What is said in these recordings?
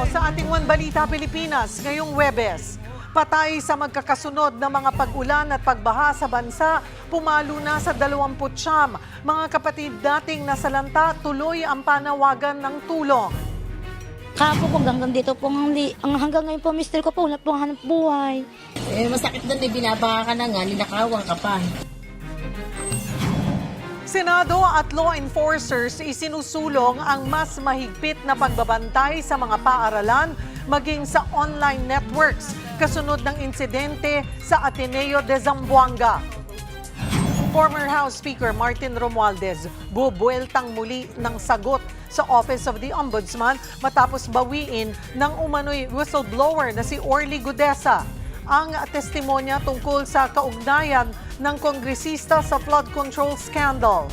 Mindanao sa ating One Balita Pilipinas ngayong Huwebes. Patay sa magkakasunod na mga pag-ulan at pagbaha sa bansa, pumalo na sa 29. Mga kapatid dating nasalanta, tuloy ang panawagan ng tulong. Kapo po hanggang dito po, hanggang ngayon po, mister ko po, wala po hanap buhay. Masakit doon, binabaka ka na nga, ninakawan ka pa. Senado at law enforcers isinusulong ang mas mahigpit na pagbabantay sa mga paaralan maging sa online networks kasunod ng insidente sa Ateneo de Zamboanga. Former House Speaker Martin Romualdez bubueltang muli ng sagot sa Office of the Ombudsman matapos bawiin ng umano'y whistleblower na si Orly Gudesa. Ang testimonya tungkol sa kaugnayan ng kongresista sa flood control scandal.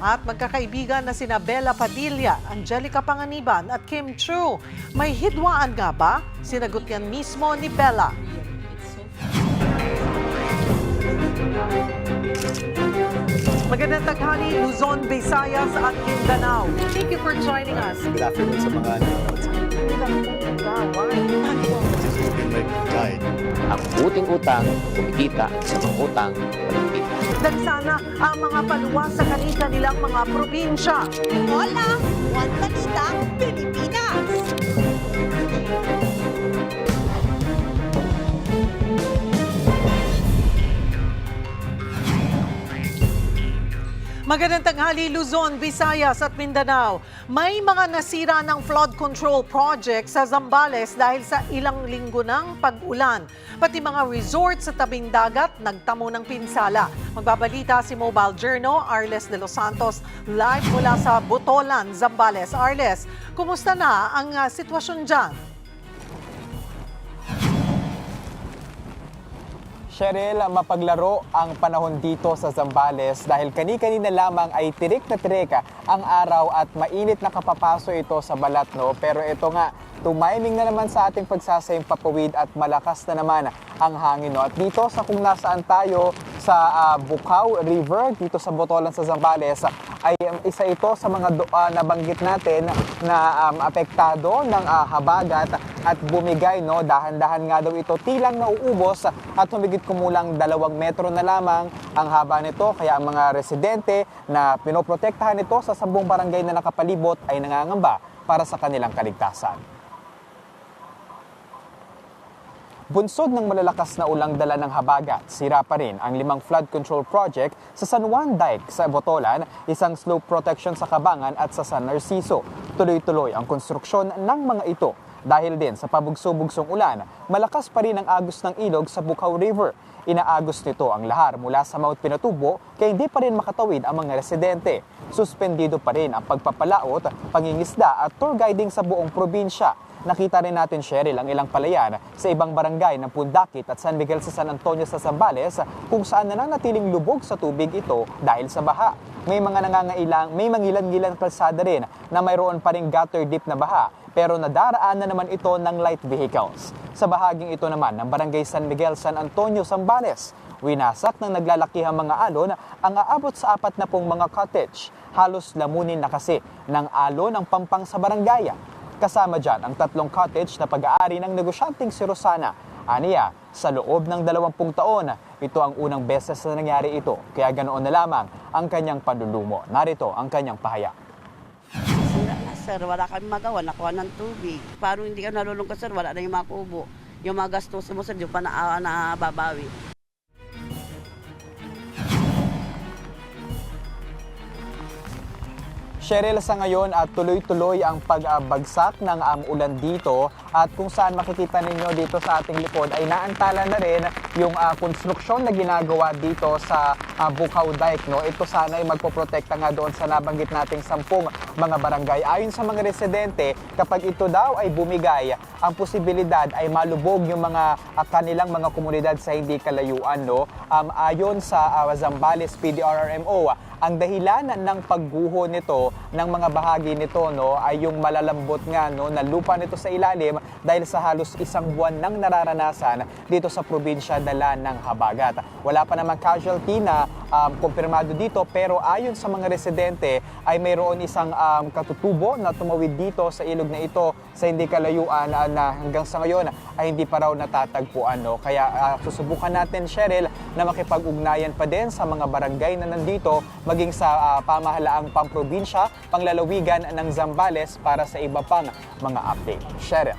At magkakaibigan na sina Bella Padilla, Angelica Panganiban at Kim Chiu. May hidwaan nga ba? Sinagot yan mismo ni Bella. Magandang taghali, Luzon, Visayas at Mindanao. Thank you for joining us. Good afternoon sa mga nanonood. Ang uting utang, kumikita sa mga utang, walang kita. Dagsana ang mga paluwa sa kanilang mga probinsya. Hola! One Balita, Pilipinas! Magandang tanghali, Luzon, Visayas at Mindanao. May mga nasira ng flood control project sa Zambales dahil sa ilang linggo ng pag-ulan. Pati mga resort sa tabing dagat nagtamo ng pinsala. Magbabalita si Mobile Journal, Arles de los Santos, live mula sa Botolan, Zambales. Arles, kumusta na ang sitwasyon dyan? Cheryl, mapaglaro ang panahon dito sa Zambales dahil kani-kanina lamang ay tirik na tirik ang araw at mainit na kapapaso ito sa balat, no? Pero ito nga, tumiming na naman sa ating pagsasayang papawid at malakas na naman ang hangin, no? At dito sa kung nasaan tayo sa Bukaw River, dito sa Botolan sa Zambales, ay isa ito sa mga nabanggit natin na apektado ng habagat at bumigay, no? Dahan-dahan nga daw ito tilang nauubos at humigit kumulang 2 metro na lamang ang haba nito. Kaya ang mga residente na pinoprotektahan ito sa 10 barangay na nakapalibot ay nangangamba para sa kanilang kaligtasan. Bunsod ng malalakas na ulang dala ng habagat, sira pa rin ang 5 flood control project sa San Juan Dike sa Botolan, isang slope protection sa Cabangan at sa San Narciso. Tuloy-tuloy ang konstruksyon ng mga ito. Dahil din sa pabugso-bugsong ulan, malakas pa rin ang agos ng ilog sa Bukaw River. Inaagos nito ang lahar mula sa Mount Pinatubo kaya hindi pa rin makatawid ang mga residente. Suspendido pa rin ang pagpapalaot, pangingisda at tour guiding sa buong probinsya. Nakita rin natin, Cheryl, ang ilang palayan sa ibang barangay ng Pundakit at San Miguel sa San Antonio sa Zambales kung saan nananatiling lubog sa tubig ito dahil sa baha. May mga may mangilan-ngilan kalsada rin na mayroon pa ring gutter deep na baha pero nadaraan na naman ito ng light vehicles. Sa bahaging ito naman ng barangay San Miguel, San Antonio, Zambales, winasak ng naglalakihang mga alon ang aabot sa 40 mga cottage. Halos lamunin na kasi ng alon ang pampang sa barangay. Kasama dyan ang 3 cottage na pag-aari ng negosyanteng si Rosana. Aniya, sa loob ng 20 taon, ito ang unang beses na nangyari ito. Kaya ganoon na lamang ang kanyang panlulumo. Narito ang kanyang pahayag. Sira na sir, wala kami magawa, nakuha ng tubig. Paano hindi ka nalulungkot sir, wala na yung mga kubo. Yung mga gastos mo sir, yung pa nababawi. Cheryl, sa ngayon at tuloy-tuloy ang pagbagsak ng ulan dito at kung saan makikita ninyo dito sa ating likod ay naantala na rin yung konstruksyon na ginagawa dito sa Bukaw Dike. No? Ito sana ay magpoprotekta nga doon sa nabanggit nating 10 mga barangay. Ayon sa mga residente, kapag ito daw ay bumigay, ang posibilidad ay malubog yung mga kanilang mga komunidad sa hindi kalayuan. No? Ayon sa Zambales PDRRMO, ang dahilan ng pagguho nito ng mga bahagi nito, no, ay yung malalambot nga, no, na lupa nito sa ilalim dahil sa halos 1 buwan nang nararanasan dito sa probinsya dala ng habagat. Wala pa namang casualty na kumpirmado dito, pero ayon sa mga residente ay mayroon isang katutubo na tumawid dito sa ilog na ito sa hindi kalayuan na hanggang sa ngayon ay hindi pa raw natatagpuan. No? Kaya susubukan natin, Cheryl, na makipag-ugnayan pa din sa mga barangay na nandito, maging sa pamahalaang pamprobinsya, panglalawigan ng Zambales para sa iba pang mga update. Cheryl.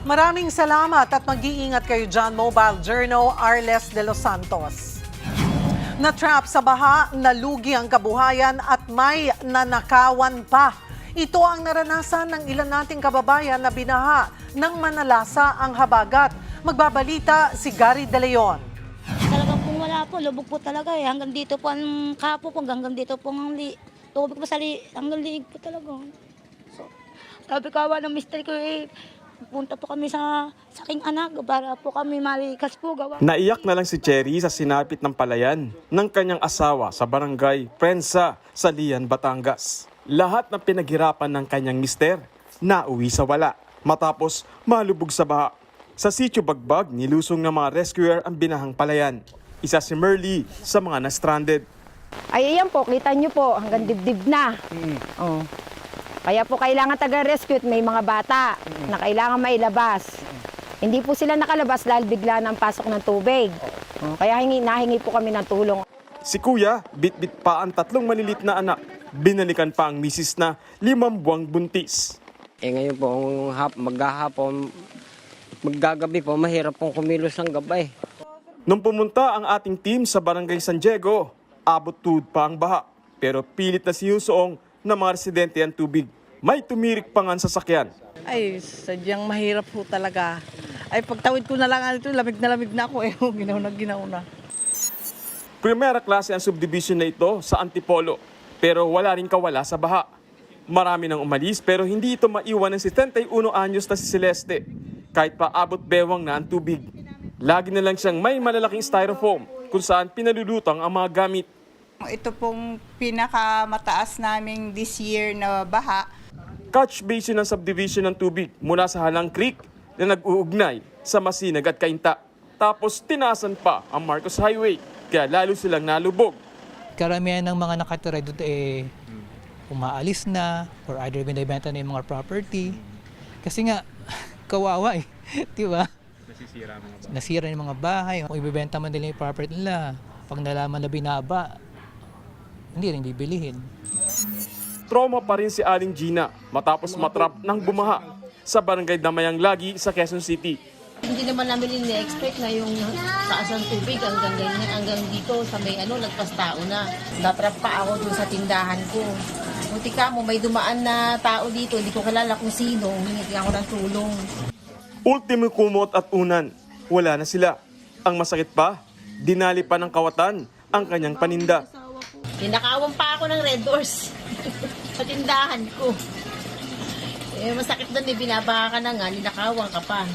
Maraming salamat at mag-iingat kayo dyan, Mobile Journal Arles de los Santos. Na-trap sa baha, nalugi ang kabuhayan at may nanakawan pa. Ito ang naranasan ng ilan nating kababayan na binaha ng manalasa ang habagat. Magbabalita si Gary De Leon. Talagang kung wala po, lubog po talaga eh. Hanggang dito po ang kapo po, hanggang dito po ang tubig po hanggang liig po talaga. So, sabi kawa ng mister ko eh, punta po kami sa aking anak para po kami malikas po gawa. Naiyak na lang si Cherry sa sinapit ng palayan ng kanyang asawa sa barangay Prensa, Salian, Batangas. Lahat ng pinaghirapan ng kanyang mister, nauwi sa wala matapos malubog sa baha. Sa sitio Bagbag, nilusong ng mga rescuer ang binahang palayan. Isa si Merly sa mga na-stranded. Ay, ayan po, kita nyo po, hanggang dibdib na. Oh. Kaya po kailangan taga-rescue at may mga bata na kailangan mailabas. Hindi po sila nakalabas dahil bigla ng pasok ng tubig. Kaya nahingi po kami ng tulong. Si Kuya, bit-bit pa ang 3 malilit na anak. Binalikan pa ang misis na 5 buwang buntis. Ngayon po, maghahapon, maggagabi po, mahirap pong kumilos ng gabay. Nung pumunta ang ating team sa Barangay San Diego, abot tuhod pa ang baha. Pero pilit na sinusuong ng mga residente ang tubig. May tumirik pa nga sa sasakyan. Ay, sadyang mahirap po talaga. Ay, pagtawid ko na lang ito, lamig na ako eh. Ginaw na. Primera klase ang subdivision na ito sa Antipolo, pero wala rin kawala sa baha. Marami nang umalis pero hindi ito maiwan ng 71 anyos na si Celeste. Kahit pa abot bewang na ang tubig. Lagi na lang siyang may malalaking styrofoam kung saan pinalulutang ang mga gamit. Ito pong pinakamataas naming this year na baha. Catch basin ng subdivision ng tubig mula sa Halang Creek na nag-uugnay sa Masinag at Cainta. Tapos tinasan pa ang Marcos Highway, kaya lalo silang nalubog. Karamihan ng mga nakatira doon umaalis na or either binibenta na yung mga property. Kasi nga, kawawa eh. Diba? Nasira yung mga bahay. Kung ibibenta man nila yung property nila, pag nalaman na binaba, hindi rin bibilihin. Trauma pa rin si Aling Gina matapos matrap ng bumaha sa barangay Damayang Lagi sa Quezon City. Hindi naman namin ini-expect na yung taas ng tubig hanggang dito sa may lagpas tao na. Natrap pa ako dun sa tindahan ko. Buti ka mo, may dumaan na tao dito, hindi ko kilala kung sino, humingi ako ng tulong. Ultimo kumot at unan, wala na sila. Ang masakit pa, dinali pa ng kawatan ang kanyang paninda. Ninakawan pa ako ng Red Doors sa tindahan ko. Masakit doon, binabaha ka na nga, ninakawan ka pa.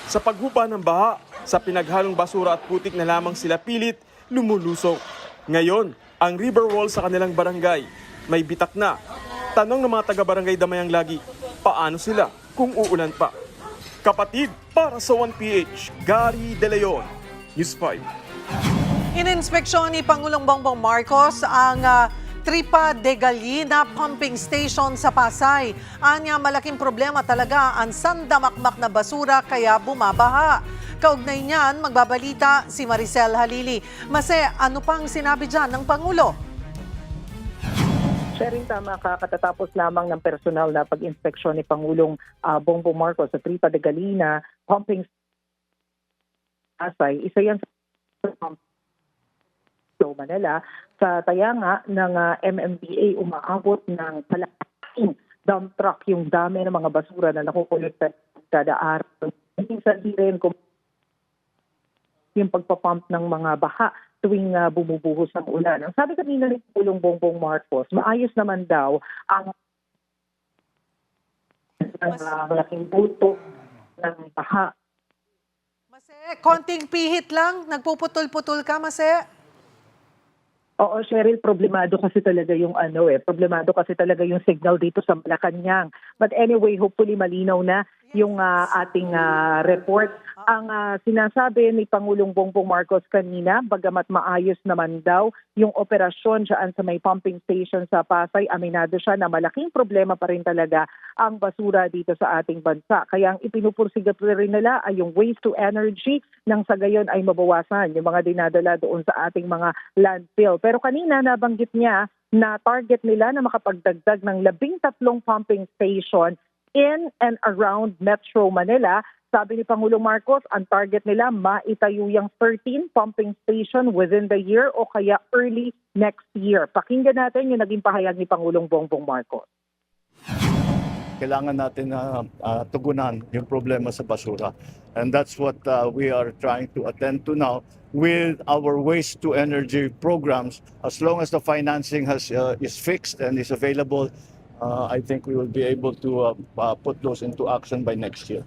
Sa paghupa ng baha, sa pinaghalong basura at putik na lamang sila pilit, lumulusong. Ngayon, ang river wall sa kanilang barangay, may bitak na. Tanong ng mga taga-barangay Damayang Lagi, paano sila kung uulan pa? Kapatid, para sa 1PH, Gary De Leon, News 5. Ininspeksyon ni Pangulong Bongbong Marcos ang Tripa de Gallina pumping station sa Pasay. Anya, malaking problema talaga ang sandamakmak na basura kaya bumabaha. Kaugnay niyan, magbabalita si Maricel Halili. Mase, ano pang sinabi dyan ng Pangulo? Sharing, tama ka, katatapos lamang ng personal na pag-inspeksyon ni Pangulong Bongbong Marcos sa Tripa de Gallina pumping Pasay. Isa yan sa Manila. Sa tayanga ng MMDA, umaabot ng palaking dump truck yung dami ng mga basura na nakukulekta kada araw. Minsan din yung pagpapump ng mga baha tuwing bumubuhos ng ulan. Ang sabi kanina ni Pangulong Bongbong Marcos, maayos naman daw ang malaking bulto ng baha. Mase, konting pihit lang, nagpuputol-putol ka, Mase? Oo, Cheryl, problemado kasi talaga yung problemado kasi talaga yung signal dito sa Malacanang. But anyway, hopefully malinaw na yung ating report. Ang sinasabi ni Pangulong Bongbong Marcos kanina, bagamat maayos naman daw yung operasyon dyan sa may pumping station sa Pasay, aminado siya na malaking problema pa rin talaga ang basura dito sa ating bansa. Kaya ang ipinupursigat rin nila ay yung waste to energy nang sa gayon ay mabawasan yung mga dinadala doon sa ating mga landfill. Pero kanina nabanggit niya na target nila na makapagdagdag ng 13 pumping station in and around Metro Manila. Sabi ni Pangulong Marcos, ang target nila maitayo yung 13 pumping station within the year o kaya early next year. Pakinggan natin yung naging pahayag ni Pangulong Bongbong Marcos. Kailangan natin tugunan yung problema sa basura. And that's what we are trying to attend to now with our waste to energy programs. As long as the financing is fixed and is available, I think we will be able to put those into action by next year.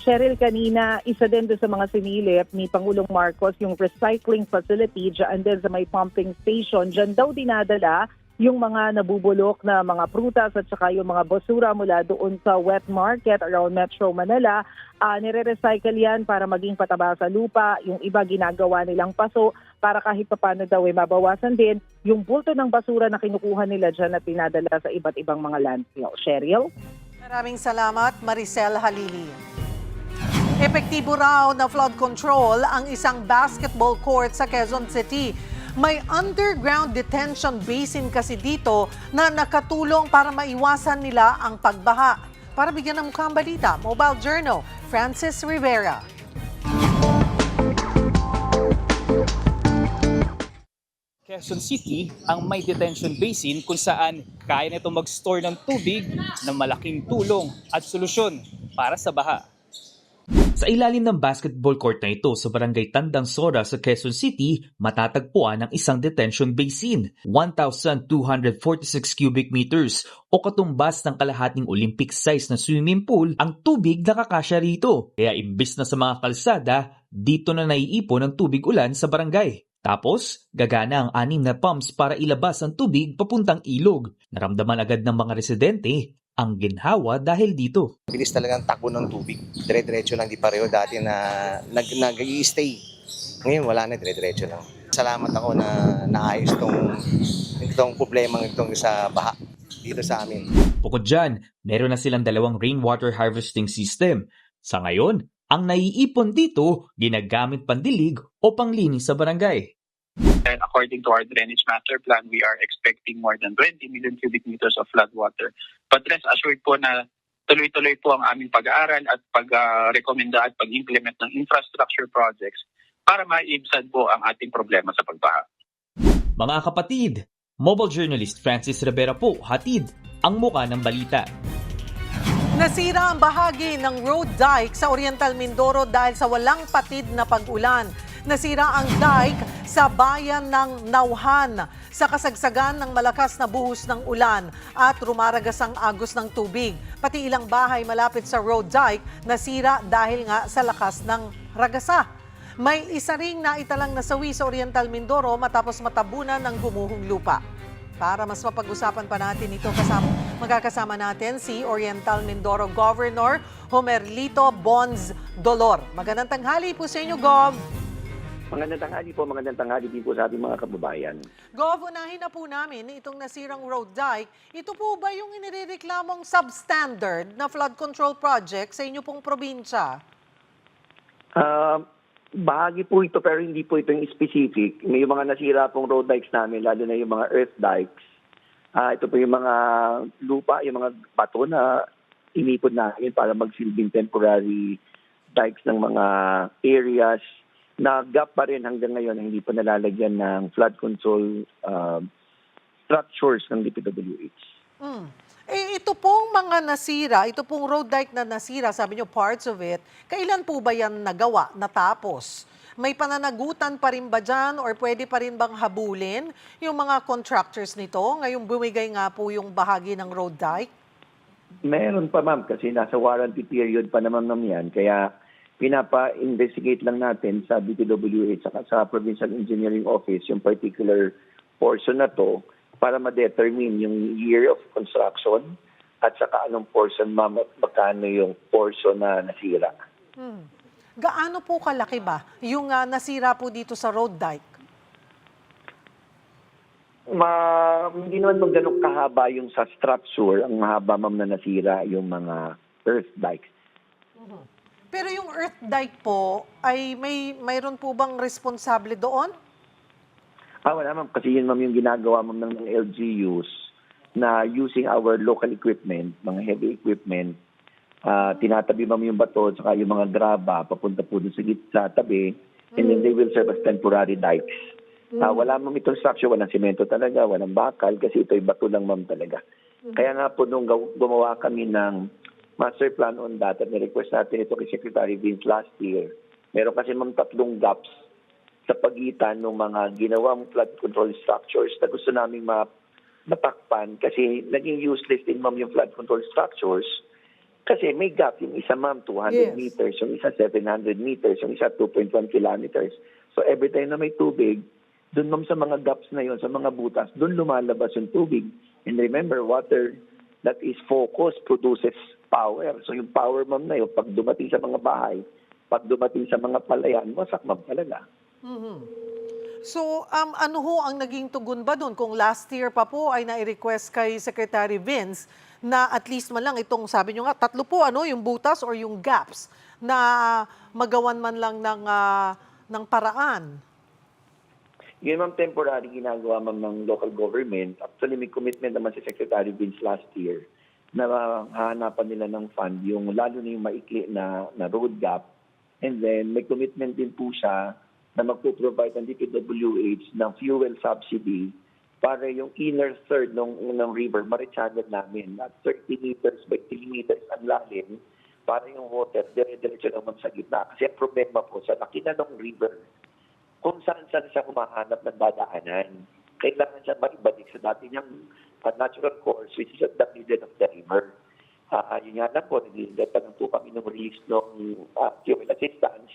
Cheryl, kanina, isa din doon sa mga sinilip ni Pangulong Marcos yung recycling facility dyan din sa may pumping station. Dyan daw dinadala yung mga nabubulok na mga prutas at saka yung mga basura mula doon sa wet market around Metro Manila. Nire-recycle yan para maging pataba sa lupa. Yung iba ginagawa nilang paso para kahit paano daw ay mabawasan din yung bulto ng basura na kinukuha nila dyan at pinadala sa iba't ibang mga landfill. Cheryl? Maraming salamat, Maricel Halili. Epektibo raw na flood control ang isang basketball court sa Quezon City. May underground detention basin kasi dito na nakatulong para maiwasan nila ang pagbaha. Para bigyan ng mukhang balita, Mobile Journal, Francis Rivera. Quezon City ang may detention basin kung saan kaya nito mag-store ng tubig na malaking tulong at solusyon para sa baha. Sa ilalim ng basketball court na ito sa barangay Tandang Sora sa Quezon City, matatagpuan ang isang detention basin, 1,246 cubic meters o katumbas ng kalahating Olympic size na swimming pool ang tubig na kakasya rito. Kaya imbis na sa mga kalsada, dito na naiipon ang tubig ulan sa barangay. Tapos, gagana ang 6 na pumps para ilabas ang tubig papuntang ilog. Naramdaman agad ng mga residente ang ginhawa dahil dito. Bilis talagang takbo ng tubig. Dire-diretso lang, di pareho dati na nag-i-stay. Ngayon wala na, dire-diretso lang. Salamat ako na naayos itong problema itong sa baha dito sa amin. Bukod dyan, meron na silang 2 rainwater harvesting system. Sa ngayon, ang naiipon dito, ginagamit pandilig o panglinis sa barangay. And according to our drainage master plan, we are expecting more than 20 million cubic meters of flood water. But rest assured po na tuloy-tuloy po ang aming pag-aaral at pag-rekomenda at pag-implement ng infrastructure projects para maibsan po ang ating problema sa pagbaha. Mga kapatid, mobile journalist Francis Rivera po, hatid ang muka ng balita. Nasira ang bahagi ng road dike sa Oriental Mindoro dahil sa walang patid na pag-ulan. Nasira ang dike sa bayan ng Nauhan sa kasagsagan ng malakas na buhos ng ulan at rumaragas ang agos ng tubig. Pati ilang bahay malapit sa road dike nasira dahil nga sa lakas ng ragasa. May isa ring naitalang nasawi sa Oriental Mindoro matapos matabunan ng gumuhong lupa. Para mas mapag-usapan pa natin ito, magkakasama natin si Oriental Mindoro Governor Homerlito Bonds Dolor. Magandang tanghali po sa inyo, Gov. Magandang tanghali din po sa ating mga kababayan. Gov, unahin na po namin itong nasirang road dike. Ito po ba yung inireklamong substandard na flood control project sa inyo pong probinsya? Bahagi po ito pero hindi po ito yung specific. May mga nasira pong road dikes namin, lalo na yung mga earth dikes. Ito po yung mga lupa, yung mga bato na inipon namin para magsilbing temporary dikes ng mga areas na gap pa rin hanggang ngayon na hindi pa nalalagyan ng flood control structures ng DPWH. Ito pong mga nasira, ito pong road dike na nasira, sabi nyo parts of it, kailan po ba yan nagawa, natapos? May pananagutan pa rin ba dyan or pwede pa rin bang habulin yung mga contractors nito? Ngayong bumigay nga po yung bahagi ng road dike? Meron pa ma'am kasi nasa warranty period pa naman yan. Kaya pinapa-investigate lang natin sa DPWH at sa Provincial Engineering Office yung particular portion na to para ma-determine yung year of construction at saka anong portion, ma'am, at magkano yung portion na nasira. Gaano po kalaki ba yung nasira po dito sa road dike? Hindi naman ganun kahaba yung sa structure. Ang mahaba, ma'am, na nasira yung mga earth dikes. Pero yung earth dike po, ay mayroon po bang responsable doon? Wala, ma'am. Kasi yun, ma'am, yung ginagawa, ma'am, ng LGUs na using our local equipment, mga heavy equipment, tinatabi, ma'am, yung bato at saka yung mga graba papunta po dun sa tabi, and then they will serve as temporary dikes. Wala, ma'am, itong structure, walang semento talaga, walang bakal, kasi ito'y bato lang, ma'am, talaga. Kaya nga po, nung gumawa kami ng master plan on that, at nirequest natin ito kay Secretary Vince last year, meron kasi, ma'am, 3 gaps sa pagitan ng mga ginawang flood control structures na gusto naming matakpan kasi naging useless din, ma'am, yung flood control structures kasi may gap. Yung isa, ma'am, 200 meters, yung isa 700 meters, yung isa 2.1 kilometers. So every time na may tubig, doon, ma'am, sa mga gaps na yon, sa mga butas, doon lumalabas yung tubig. And remember, water that is focused produces power. So yung power, ma'am, na yun, pag dumating sa mga bahay, pag dumating sa mga palayan, wasak, ma'am, talaga. So, ano ho ang naging tugon ba doon? Kung last year pa po ay nai-request kay Secretary Vince na at least man lang itong, sabi nyo nga, 3 po, yung butas or yung gaps na magawan man lang ng paraan. Yun, ma'am, temporary ginagawa, ma'am, ng local government. Actually, may commitment naman si Secretary Vince last year na hahanapan nila ng fund, yung lalo na yung maikli na road gap. And then, may commitment din po siya na magpo-provide ng DPWH ng fuel subsidy para yung inner third ng river ma-recharge namin at 30 meters by 3 meters ang lalim para yung water dire-diretso naman sa gitna. Kasi ang problema po sa laki na ng river, kung saan-saan siya humahanap ng dadaanan, kailangan siya maibalik sa dati niyang natural course which is at the middle of the river. Yun nga lang po, nag-iingat po kami ng release ng fuel assistance.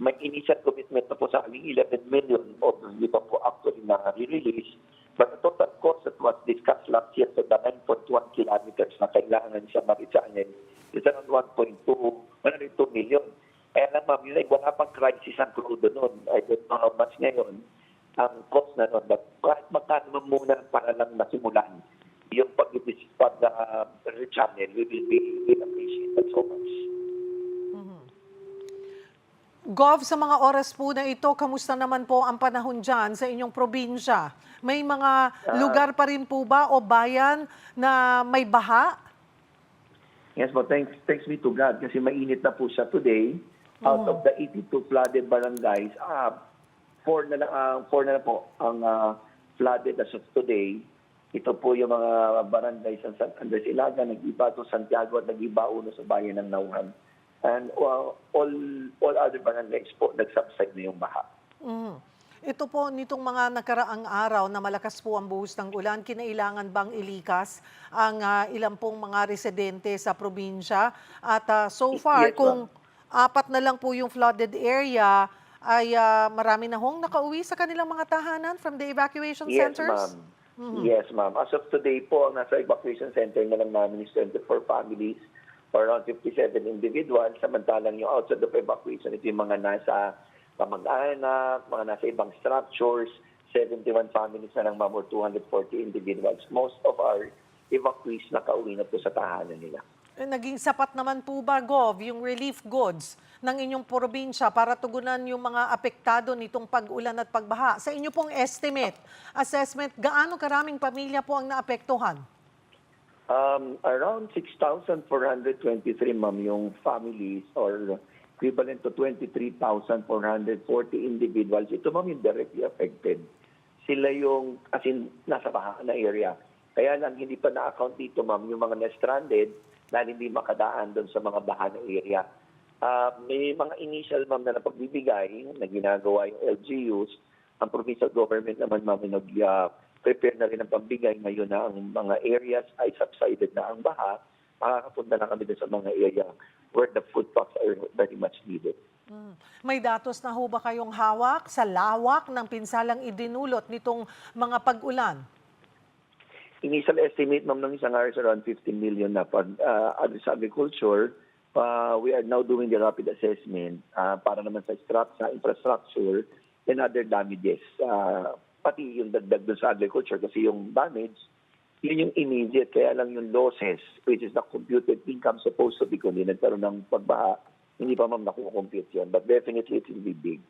May initial commitment na po sa aling 11 million o hindi pa po actually na-release. But the total cost that was discussed last year sa 9.1 kilometers na kailangan siya marisanin is around 1.2 million. Kaya lang, ma'am, yun ay wala pang crisis ang crudo noon. I don't know how much ngayon ang cost na noon. But kahit magkano muna para lang masimulan yung pag-channel, we will appreciate that so much. Gov, sa mga oras po na ito, kamusta naman po ang panahon dyan sa inyong probinsya? May mga lugar pa rin po ba o bayan na may baha? Yes, but thanks be to God kasi mainit na po siya today. Out of the 82 flooded barangays, 4 na lang po ang flooded as of today. Ito po yung mga barangay sa San Andres Ilaga, nag-iba to Santiago at nag-iba uno sa bayan ng Nauhan. And all other barangays po, nag-subside na yung baha. Ito po, nitong mga nakaraang araw na malakas po ang buhos ng ulan, kinailangan bang ilikas ang ilang pong mga residente sa probinsya? At so far, Yes, kung 4 na lang po yung flooded area, ay marami na hong nakauwi sa kanilang mga tahanan from the evacuation centers? Yes, ma'am. As of today po, ang nasa evacuation center na lang namin is 24 families or around 57 individuals. Samantalang yung outside of evacuation, ito yung mga nasa kamag-anak, mga nasa ibang structures, 71 families na lang, ma'am, or 240 individuals. Most of our evacuees nakauwi na po sa tahanan nila. Naging sapat naman po ba, Gov, yung relief goods ng inyong probinsya para tugunan yung mga apektado nitong pag-ulan at pagbaha? Sa inyo pong assessment, gaano karaming pamilya po ang naapektuhan? Around 6,423, ma'am, yung families or equivalent to 23,440 individuals. Ito, ma'am, yung directly affected. Sila yung, as in, nasa baha na area. Kaya lang, hindi pa na-account dito, ma'am, yung mga na-stranded dahil hindi makadaan doon sa mga baha na area. May mga initial, ma'am, na napagbibigay na ginagawa yung LGUs. Ang provincial government naman, ma'am, prepare na rin ang pagbigay. Ngayon na ang mga areas ay subsided na ang baha. Makakapunta na kami sa mga area where the food packs are very much needed. May datos na ho ba kayong hawak sa lawak ng pinsalang idinulot nitong mga pag-ulan? initial estimate, ma'am, ng isang araw is around 15 million na pag sa agriculture. We are now doing the rapid assessment para naman sa infrastructure and other damages. Pati yung dagdag doon sa agriculture kasi yung damage, yun yung immediate. Kaya lang yung losses, which is the computed income supposed to be kung hindi nagkaroon ng pagbaha, hindi pa ma'am nakukompute yun. But definitely it will be big.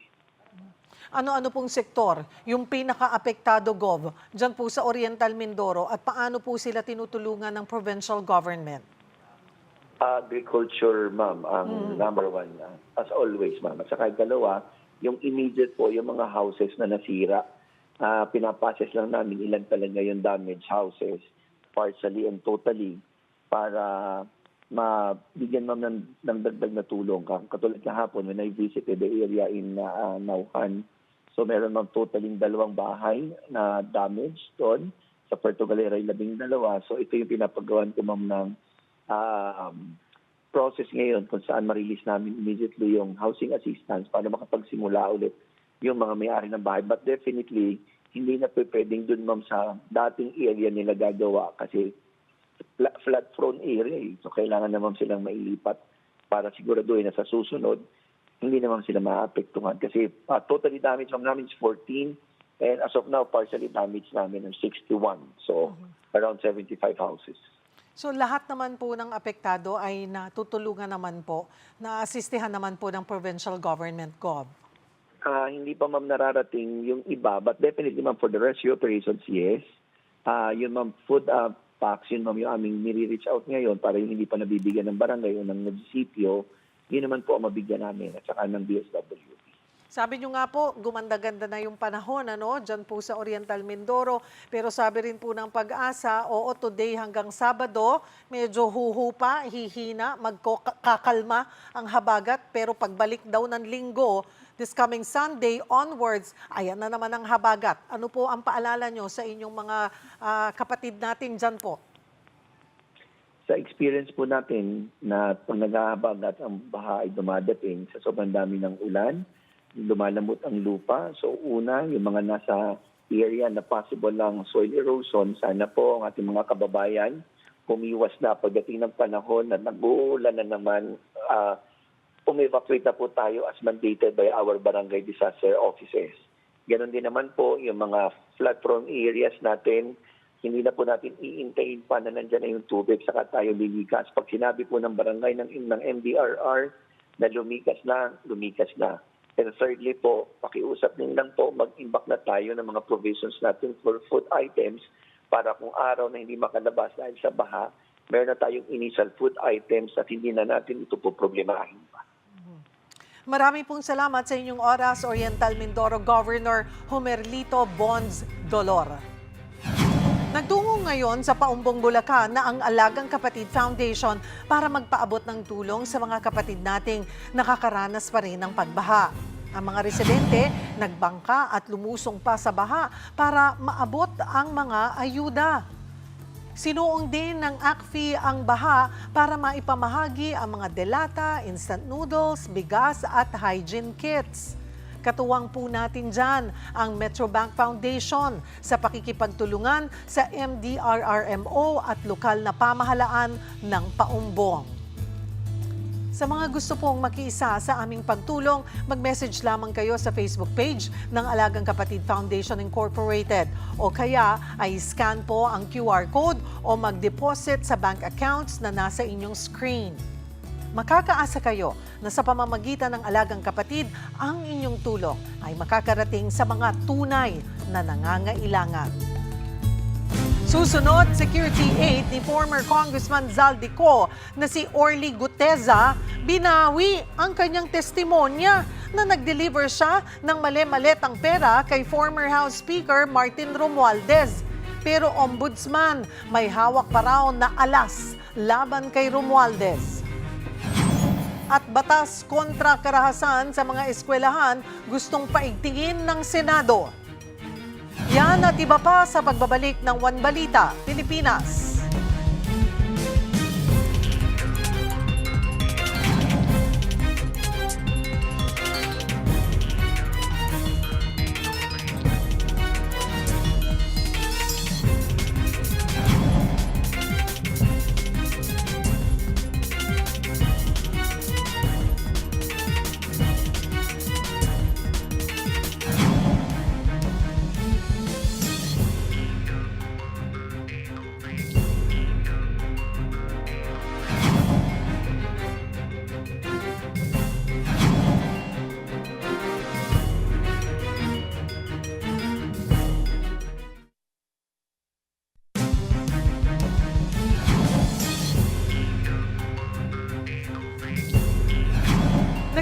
Ano-ano pong sektor yung pinaka-apektado, Gov, dyan po sa Oriental Mindoro at paano po sila tinutulungan ng provincial government? Agriculture, ma'am, ang number one, as always, ma'am. At saka dalawa, yung immediate po, yung mga houses na nasira, pinapases lang namin ilan talaga yung damaged houses, partially and totally, para mabigyan ma'am ng dagdag na tulong. Katulad kahapon, when I visited the area in Nauhan, so meron ma'am totaling 2 bahay na damaged doon. Sa Puerto Galera, 12. So ito yung pinapagawan ko ma'am ng process ngayon kung saan ma-release namin immediately yung housing assistance para makapagsimula ulit yung mga may-ari ng bahay. But definitely, hindi na pwedeng dun ma'am sa dating area nila gagawa kasi flood-prone area. So kailangan naman silang mailipat para siguraduhin na sa susunod, hindi naman sila maapektuhan. Kasi totally damaged ma'am namin is 14 and as of now, partially damaged namin ng 61. So around 75 houses. So lahat naman po ng apektado ay natutulungan naman po, naasistihan naman po ng provincial government, Gov? Hindi pa ma'am nararating yung iba, but definitely ma'am for the rescue operations, yes. Yung ma'am food packs, yun ma'am yung aming nire-reach out ngayon para yung hindi pa nabibigyan ng barangay o ng munisipyo, yun naman po ang mabigyan namin at saka ng DSWD. Sabi nyo nga po, gumanda-ganda na yung panahon, dyan po sa Oriental Mindoro. Pero sabi rin po ng Pag-asa, oo, today hanggang Sabado, medyo huhupa, hihina, magkakalma ang habagat. Pero pagbalik daw ng Linggo, this coming Sunday onwards, ayan na naman ang habagat. Ano po ang paalala nyo sa inyong mga kapatid natin dyan po? Sa experience po natin na pag naghahabagat ang baha ay dumadating sa sobrang dami ng ulan, lumalamot ang lupa. So una, yung mga nasa area na possible lang soil erosion, sana po ang ating mga kababayan umiwas na pagdating ng panahon na nag-uulan na naman, umevacuate na po tayo as mandated by our barangay disaster offices. Ganon din naman po yung mga flood-prone areas natin, hindi na po natin iintayin pa na nandyan na yung tubig saka tayo lilikas. Pag sinabi po ng barangay ng MDRR na lumikas na. And thirdly po, pakiusap din lang po, mag-imbak na tayo ng mga provisions natin for food items para kung araw na hindi makalabas dahil sa baha, meron na tayong initial food items at hindi na natin ito po problemahin pa. Maraming pong salamat sa inyong oras, Oriental Mindoro Governor Humerlito Bonds Dolor. Nagtungo ngayon sa Paumbong, Bulacan na ang Alagang Kapatid Foundation para magpaabot ng tulong sa mga kapatid nating nakakaranas pa rin ng pagbaha. Ang mga residente nagbangka at lumusong pa sa baha para maabot ang mga ayuda. Sinuong din ng ACFI ang baha para maipamahagi ang mga delata, instant noodles, bigas at hygiene kits. Katuwang po natin dyan ang Metrobank Foundation sa pakikipagtulungan sa MDRRMO at lokal na pamahalaan ng Paumbong. Sa mga gusto pong makiisa sa aming pagtulong, mag-message lamang kayo sa Facebook page ng Alagang Kapatid Foundation Incorporated o kaya ay scan po ang QR code o mag-deposit sa bank accounts na nasa inyong screen. Makakaasa kayo na sa pamamagitan ng Alagang Kapatid, ang inyong tulong ay makakarating sa mga tunay na nangangailangan. Susunod, security aid ni former Congressman Zaldico na si Orly Guteza, binawi ang kanyang testimonya na nag-deliver siya ng mali-maletang pera kay former House Speaker Martin Romualdez. Pero ombudsman, may hawak pa raw na alas laban kay Romualdez. At batas kontra karahasan sa mga eskwelahan gustong paigtingin ng Senado. Yan at iba pa sa pagbabalik ng One Balita, Pilipinas.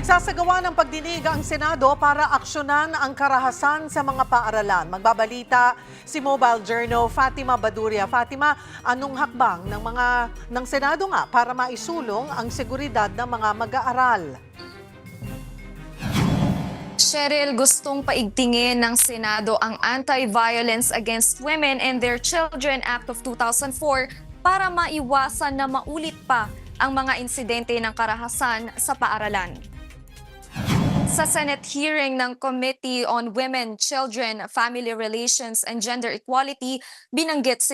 Magsasagawa ng pagdinig ang Senado para aksyonan ang karahasan sa mga paaralan. Magbabalita si Mobile Journal Fatima Baduria. Fatima, anong hakbang ng Senado nga para maisulong ang seguridad ng mga mag-aaral? Cheryl, gustong paigtingin ng Senado ang Anti-Violence Against Women and Their Children Act of 2004 para maiwasan na maulit pa ang mga insidente ng karahasan sa paaralan. Sa Senate hearing ng Committee on Women, Children, Family Relations and Gender Equality, binanggit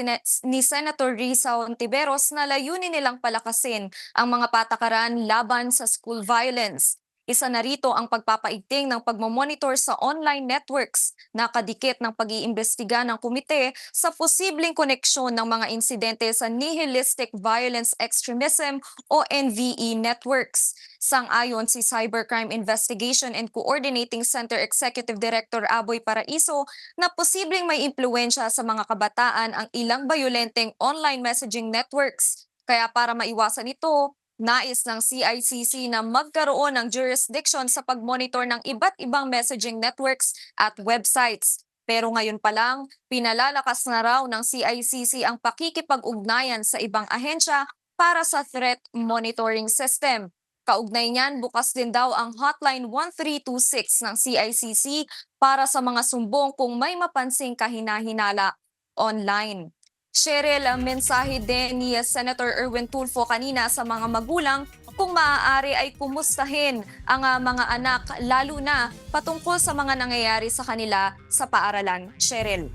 ni Senator Risa Hontiveros na layunin nilang palakasin ang mga patakaran laban sa school violence. Isa na rito ang pagpapaigting ng pagmamonitor sa online networks na kadikit ng pag-iimbestiga ng komite sa posibleng koneksyon ng mga insidente sa Nihilistic Violence Extremism o NVE networks. Sang-ayon si Cybercrime Investigation and Coordinating Center Executive Director Aboy Paraiso na posibleng may impluwensya sa mga kabataan ang ilang bayolenteng online messaging networks. Kaya para maiwasan ito, nais ng CICC na magkaroon ng jurisdiction sa pagmonitor ng iba't ibang messaging networks at websites. Pero ngayon pa lang, pinalalakas na raw ng CICC ang pakikipag-ugnayan sa ibang ahensya para sa threat monitoring system. Kaugnay niyan, bukas din daw ang hotline 1326 ng CICC para sa mga sumbong kung may mapansing kahina-hinala online. Cheryl, mensahe din ni Senator Erwin Tulfo kanina sa mga magulang kung maaari ay kumustahin ang mga anak lalo na patungkol sa mga nangyayari sa kanila sa paaralan. Cheryl.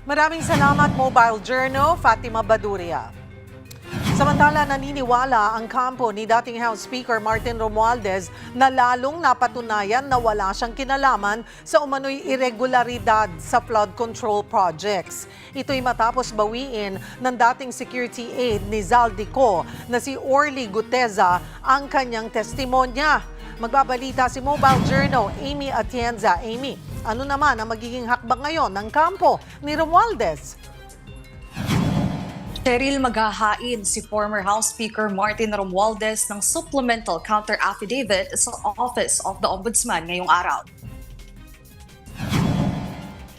Maraming salamat Mobile Journal, Fatima Baduria. Samantala, naniniwala ang kampo ni dating House Speaker Martin Romualdez na lalong napatunayan na wala siyang kinalaman sa umano'y irregularidad sa flood control projects. Ito'y matapos bawiin ng dating security aide ni Zaldico na si Orly Guteza ang kanyang testimonya. Magbabalita si Mobile Journal, Amy Atienza. Amy, ano naman ang magiging hakbang ngayon ng kampo ni Romualdez? Cheryl, maghahain si former House Speaker Martin Romualdez ng supplemental counter-affidavit sa Office of the Ombudsman ngayong araw.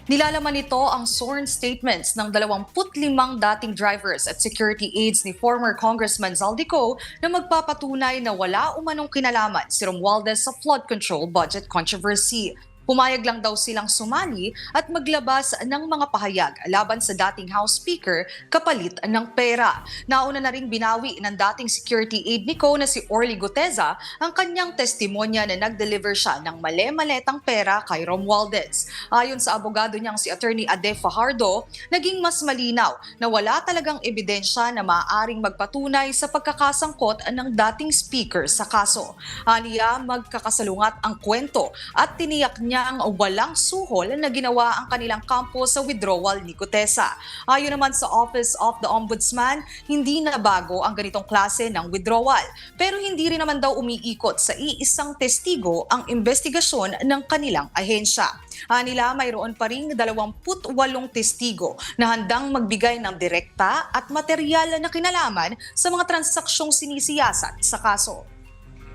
Nilalaman nito ang sworn statements ng 25 dating drivers at security aides ni former Congressman Zaldico na magpapatunay na wala umanong kinalaman si Romualdez sa flood control budget controversy. Pumayag lang daw silang sumali at maglabas ng mga pahayag laban sa dating House Speaker kapalit ng pera. Nauna na rin binawi ng dating security aide ni Co na si Orly Guteza ang kanyang testimonya na nag-deliver siya ng male-maletang pera kay Romualdez. Ayon sa abogado niyang si Attorney Ade Fajardo, naging mas malinaw na wala talagang ebidensya na maaaring magpatunay sa pagkakasangkot ng dating speaker sa kaso. Aniya, magkakasalungat ang kwento at tiniyak niya ang walang suhol na ginawa ang kanilang kampo sa withdrawal ni Gutesa. Ayon naman sa Office of the Ombudsman, hindi na bago ang ganitong klase ng withdrawal. Pero hindi rin naman daw umiikot sa iisang testigo ang investigasyon ng kanilang ahensya. Nila mayroon pa rin 28 testigo na handang magbigay ng direkta at materyal na kinalaman sa mga transaksyong sinisiyasat sa kaso.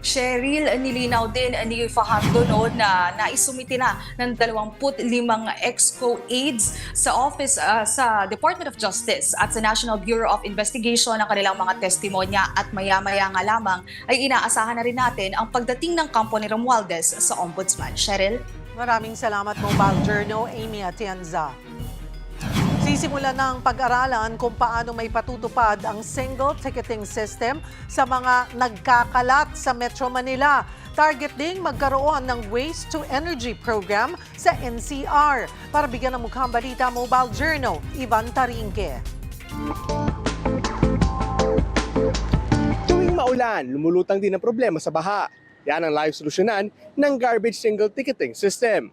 Cheryl, nilinaw din ni Fajardo na naisumiti na ng 25 EXCO aides sa office sa Department of Justice at sa National Bureau of Investigation ang kanilang mga testimonya at maya-maya nga lamang ay inaasahan na rin natin ang pagdating ng kampo ni Romualdez sa Ombudsman. Cheryl? Maraming salamat Mobile Journal, Amy Atienza. Sisimula ng pag-aralan kung paano may patutupad ang single ticketing system sa mga nagkakalat sa Metro Manila. Target ding magkaroon ng Waste to Energy program sa NCR. Para bigyan ng mukhang balita, Mobile Journal, Ivan Tarinque. Tuwing maulan, lumulutang din ang problema sa baha. Yan ang live solusyonan ng garbage single ticketing system.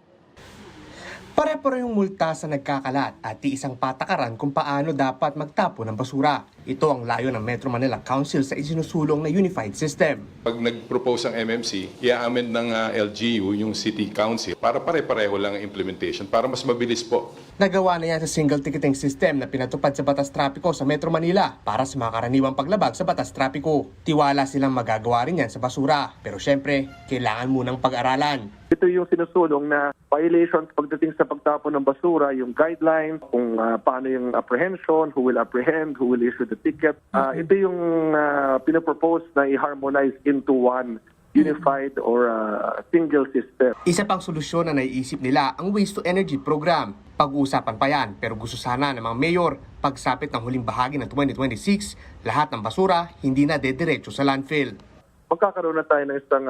Pare-parehong multa sa nagkakalat at isang patakaran kung paano dapat magtapon ng basura. Ito ang layo ng Metro Manila Council sa isinusulong na unified system. Pag nag-propose ang MMC, i-amend ng LGU yung City Council para pare-pareho lang ang implementation para mas mabilis po. Nagawa na yan sa single ticketing system na pinatupad sa Batas Trapiko sa Metro Manila para sa mga karaniwang paglabag sa Batas Trapiko. Tiwala silang magagawa rin yan sa basura. Pero syempre, kailangan munang pag-aralan. Ito yung sinusulong na violations pagdating sa pagtapon ng basura, yung guidelines, kung paano yung apprehension, who will apprehend, who will issue the ticket. Ito yung pinapropose na i-harmonize into one unified or single system. Isa pang solusyon na naiisip nila ang Waste to Energy program. Pag-uusapan pa yan, pero gusto sana ng mga mayor, pagsapit ng huling bahagi ng 2026, lahat ng basura hindi na dediretso sa landfill. Magkakaroon na tayo ng isang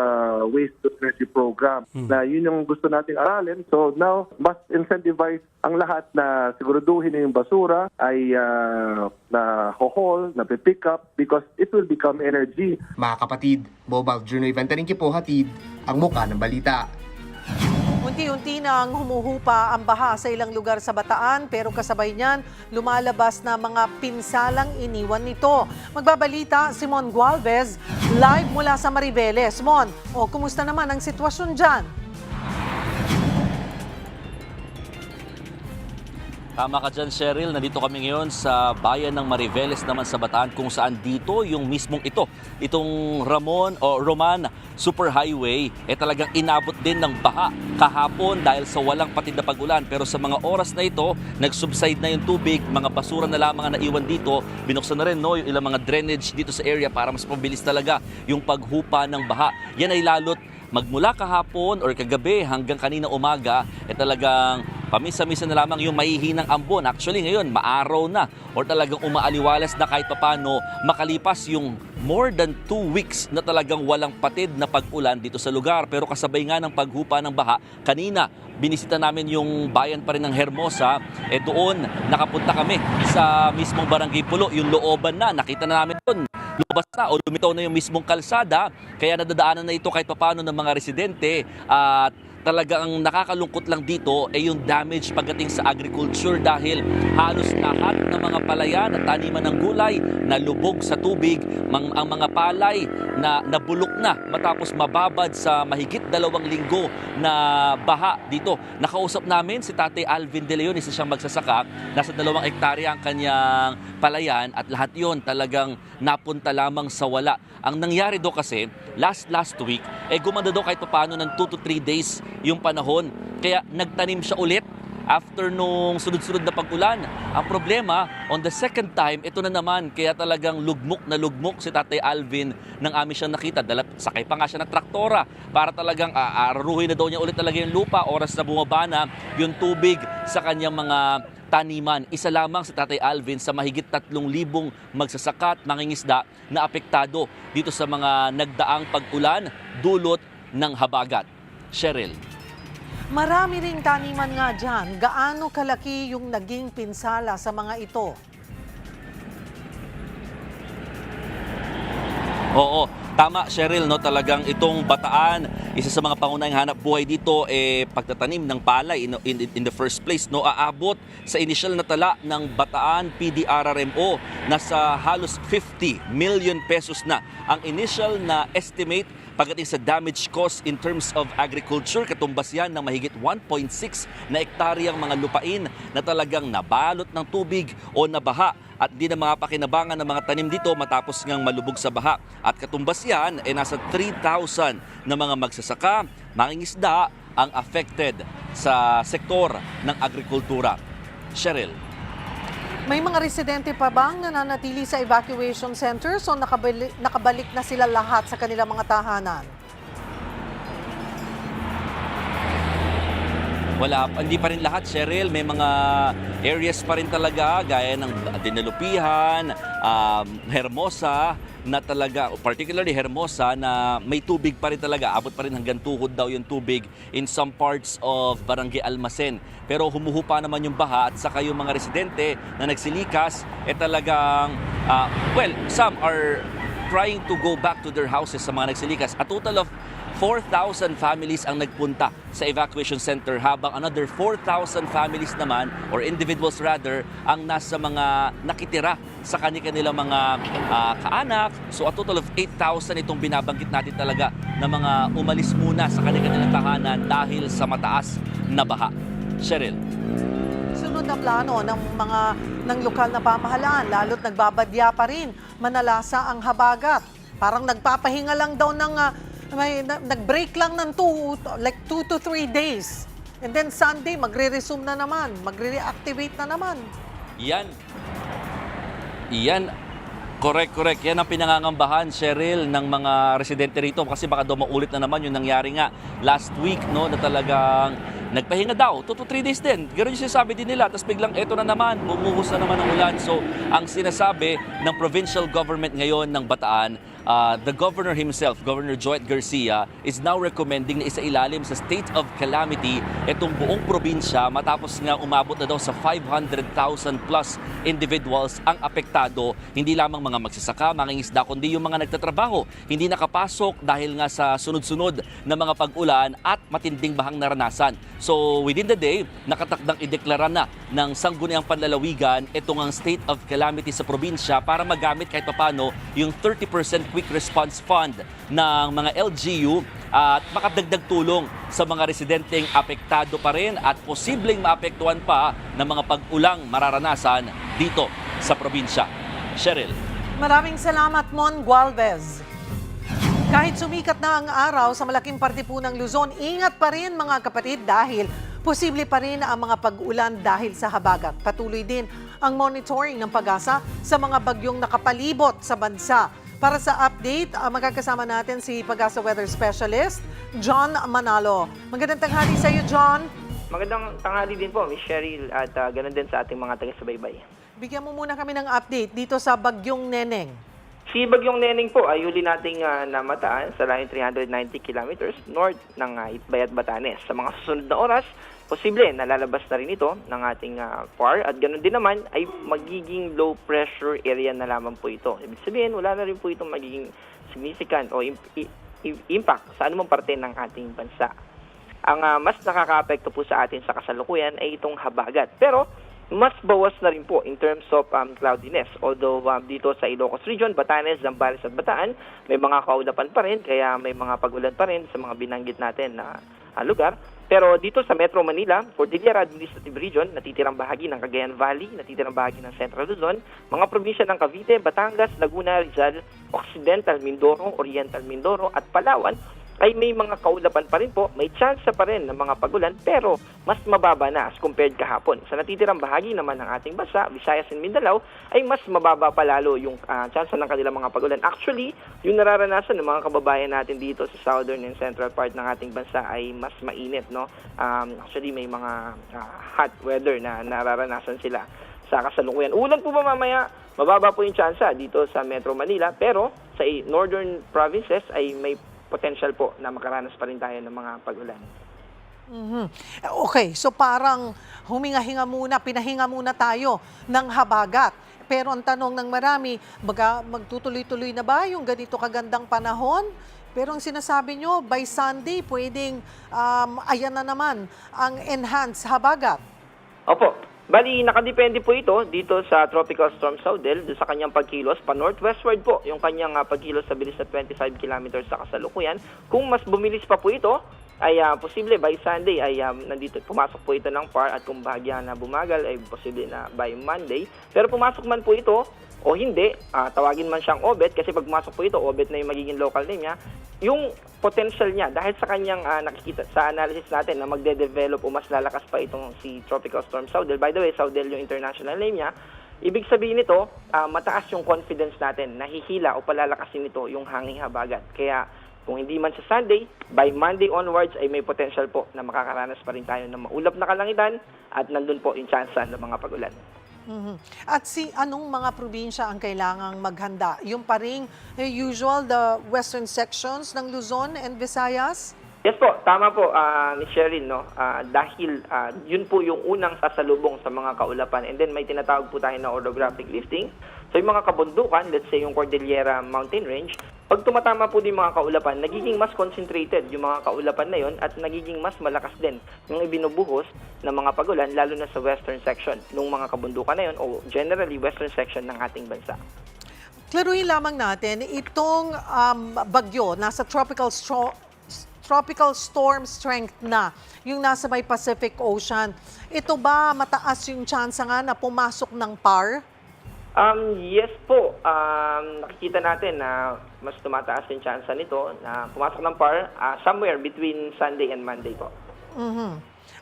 waste to energy program na yun yung gusto nating aralin. So now, mas incentivize ang lahat na siguraduhin na yung basura ay na haul, na pick up because it will become energy. Mga kapatid, Bobal Juno Ivantarin po hatid ang muka ng balita. Unti-unti nang humuhupa ang baha sa ilang lugar sa Bataan pero kasabay niyan lumalabas na mga pinsalang iniwan nito. Magbabalita si Mon Gualvez live mula sa Mariveles. Mon, kumusta naman ang sitwasyon dyan? Tama ka dyan, Cheryl. Nandito kami ngayon sa bayan ng Mariveles naman sa Bataan kung saan dito yung mismong itong Roman Superhighway talagang inabot din ng baha kahapon dahil sa walang patid na pag-ulan. Pero sa mga oras na ito, nag-subside na yung tubig, mga basura na lamang ang naiwan dito. Binuksan na rin yung ilang mga drainage dito sa area para mas mabilis talaga yung paghupa ng baha. Yan ay lalot magmula kahapon or kagabi hanggang kanina umaga, talagang pamisa-misa na lamang yung mahihinang ambon. Actually ngayon, maaraw na or talagang umaaliwalas na kahit papano makalipas yung more than 2 weeks na talagang walang patid na pag-ulan dito sa lugar. Pero kasabay nga ng paghupa ng baha, kanina binisita namin yung bayan pa rin ng Hermosa. Doon nakapunta kami sa mismong Barangay Pulo, yung looban na, nakita na namin doon. Lumabas na o lumitaw na yung mismong kalsada, kaya nadadaanan na ito kahit papano ng mga residente at talagang nakakalungkot lang dito yung damage pagdating sa agriculture dahil halos lahat ng mga palayan at taniman ng gulay na lubog sa tubig, ang mga palay na nabulok na matapos mababad sa mahigit 2 linggo na baha dito. Nakausap namin si Tate Alvin De Leon, isa siyang magsasaka, nasa 2 hektarya ang kanyang palayan at lahat yon talagang napunta lamang sa wala. Ang nangyari do kasi last week gumanda do kahit paano ng 2 to 3 days yung panahon. Kaya nagtanim siya ulit after nung sunod-sunod na pag-ulan. Ang problema, on the second time, ito na naman. Kaya talagang lugmok na lugmok si Tatay Alvin nang amin siyang nakita. Sakay pa nga siya ng traktora para talagang araruhin na daw niya ulit talaga yung lupa. Oras na bumaba na yung tubig sa kanyang mga taniman. Isa lamang si Tatay Alvin sa mahigit 3,000 magsasaka at mangingisda na apektado dito sa mga nagdaang pag-ulan dulot ng habagat. Cheryl. Marami ring taniman nga dyan. Gaano kalaki yung naging pinsala sa mga ito? Oo, tama Cheryl, talagang itong Bataan, isa sa mga pangunahing hanap buhay dito pagtatanim ng palay in the first place, aabot sa initial na tala ng Bataan PDRRMO nasa halos 50 million pesos na ang initial na estimate pagdating sa damage cost in terms of agriculture. Katumbas yan ng mahigit 1.6 na hektaryang mga lupain na talagang nabalot ng tubig o nabaha at di na mga pakinabangan ng mga tanim dito matapos ngang malubog sa baha. At katumbas yan nasa 3,000 na mga magsasaka, mangingisda ang affected sa sektor ng agrikultura. Cheryl. May mga residente pa bang nananatili sa evacuation centers o nakabalik na sila lahat sa kanilang mga tahanan? Wala, hindi pa rin lahat, Cheryl. May mga areas pa rin talaga gaya ng Dinalupihan, Hermosa, na talaga, particularly Hermosa, na may tubig pa rin talaga. Abot pa rin hanggang tuhod daw yung tubig in some parts of Barangay Almacen. Pero humuhupa naman yung baha at saka yung mga residente na nagsilikas, talagang, some are trying to go back to their houses sa mga nagsilikas. A total of 4,000 families ang nagpunta sa evacuation center habang another 4,000 families naman or individuals rather ang nasa mga nakitira sa kanilang mga kaanak. So a total of 8,000 itong binabanggit natin talaga na mga umalis muna sa kanilang tahanan dahil sa mataas na baha. Cheryl. Sunod na plano ng lokal na pamahalaan, lalo't nagbabadya pa rin, manalasa ang habagat. Parang nagpapahinga lang daw ng nag-break lang ng 2 to 3 days. And then Sunday, magre-resume na naman, magre-reactivate na naman. Yan. Correct. Yan ang pinangangambahan, Cheryl, ng mga residente rito kasi baka daw maulit na naman yung nangyari nga last week, no, na talagang nagpahinga daw, 2 to 3 days din. Ganoon yung sinasabi din nila. Tapos biglang eto na naman, bumuhos na naman ang ulan. So, ang sinasabi ng provincial government ngayon ng Bataan, the governor himself, Governor Joet Garcia, is now recommending na isailalim sa state of calamity itong buong probinsya matapos nga umabot na daw sa 500,000 plus individuals ang apektado. Hindi lamang mga magsasaka, mga isda, kundi yung mga nagtatrabaho. Hindi nakapasok dahil nga sa sunod-sunod na mga pag-ulan at matinding bahang naranasan. So within the day, nakatakdang ideklara na ng Sangguniang Panlalawigan itong ang state of calamity sa probinsya para magamit kahit papano yung 30% quick response fund ng mga LGU at makadagdag tulong sa mga residenteng apektado pa rin at posibleng maapektuhan pa ng mga pag-ulang mararanasan dito sa probinsya. Cheryl. Maraming salamat, Mon Gualvez. Kahit sumikat na ang araw sa malaking parte po ng Luzon, ingat pa rin mga kapatid dahil posible pa rin ang mga pag-ulan dahil sa habagat. Patuloy din ang monitoring ng Pag-asa sa mga bagyong nakapalibot sa bansa. Para sa update, magkakasama natin si Pag-asa Weather Specialist, John Manalo. Magandang tanghali sa iyo, John. Magandang tanghali din po, Ms. Cheryl, at ganoon din sa ating mga taga-subaybay. Bigyan mo muna kami ng update dito sa bagyong Neneng. Si Bagyong Neneng po ay huli nating namataan sa layo 390 kilometers north ng Itbayat, Batanes. Sa mga susunod na oras, posible na lalabas na rin ito ng ating PAR at ganoon din naman ay magiging low pressure area na lamang po ito. Ibig sabihin, wala na rin po itong magiging significant o impact sa anumang parte ng ating bansa. Ang mas nakakaapekto po sa atin sa kasalukuyan ay itong habagat. Pero mas bawas na rin po in terms of cloudiness. Although dito sa Ilocos Region, Batanes, Zambales at Bataan, may mga kaulapan pa rin, kaya may mga pag-ulan pa rin sa mga binanggit natin na lugar. Pero dito sa Metro Manila, Cordillera Administrative Region, natitirang bahagi ng Cagayan Valley, natitirang bahagi ng Central Luzon, mga probinsya ng Cavite, Batangas, Laguna, Rizal, Occidental Mindoro, Oriental Mindoro at Palawan, ay may mga kaulapan pa rin po, may chance pa rin ng mga pagulan pero mas mababa na as compared kahapon. Sa natitirang bahagi naman ng ating bansa, Visayas and Mindanao, ay mas mababa pa lalo yung chance ng kanilang mga pagulan. Actually, yung nararanasan ng mga kababayan natin dito sa southern and central part ng ating bansa ay mas mainit, no? Actually, may mga hot weather na nararanasan sila sa kasalukuyan. Ulan po ba mamaya? Mababa po yung chance dito sa Metro Manila, pero sa northern provinces ay may potential po na makaranas pa rin tayo ng mga pag-ulan. Okay, so parang huminga-hinga muna, pinahinga muna tayo ng habagat. Pero ang tanong ng marami, magtutuloy-tuloy na ba yung ganito kagandang panahon? Pero ang sinasabi nyo, by Sunday, pwedeng ayan na naman ang enhanced habagat. Opo. Bali, nakadepende po ito dito sa Tropical Storm Saudel, sa kanyang pagkilos, pa-northwestward po yung kanyang pagkilos sa bilis na 25 kilometers sa kasalukuyan. Kung mas bumilis pa po ito, ay posible by Sunday ay nandito pumasok po ito ng PAR at kung bahagya na bumagal ay posible na by Monday. Pero pumasok man po ito o hindi, tawagin man siyang OBET kasi pag pumasok po ito, OBET na yung magiging local name niya, yung potential niya dahil sa kanyang nakikita sa analysis natin na magde-develop o mas lalakas pa itong si Tropical Storm Saudel. By the way, Saudel yung international name niya. Ibig sabihin nito, mataas yung confidence natin na hihila o palalakasin nito yung hanging habagat. Kaya kung hindi man sa Sunday, by Monday onwards ay may potential po na makakaranas pa rin tayo ng maulap na kalangitan at nandun po yung chance ng mga pag-ulan. At anong mga probinsya ang kailangang maghanda? Yung pa ring usual, the western sections ng Luzon and Visayas? Yes po, tama po, Ms. Cheryl, no? Dahil yun po yung unang sasalubong sa mga kaulapan and then may tinatawag po tayo na orographic lifting. So yung mga kabundukan, let's say yung Cordillera Mountain Range, Pag tumatama po din mga kaulapan, nagiging mas concentrated yung mga kaulapan na yon at nagiging mas malakas din yung ibinubuhos ng mga pagulan, lalo na sa western section ng mga kabundukan na yon o generally western section ng ating bansa. Klaruhin lamang natin, itong bagyo, nasa tropical storm strength na, yung nasa may Pacific Ocean. Ito ba mataas yung chance nga na pumasok ng PAR? Yes po. Nakikita natin na mas tumataas yung chance nito na pumasok ng PAR somewhere between Sunday and Monday po.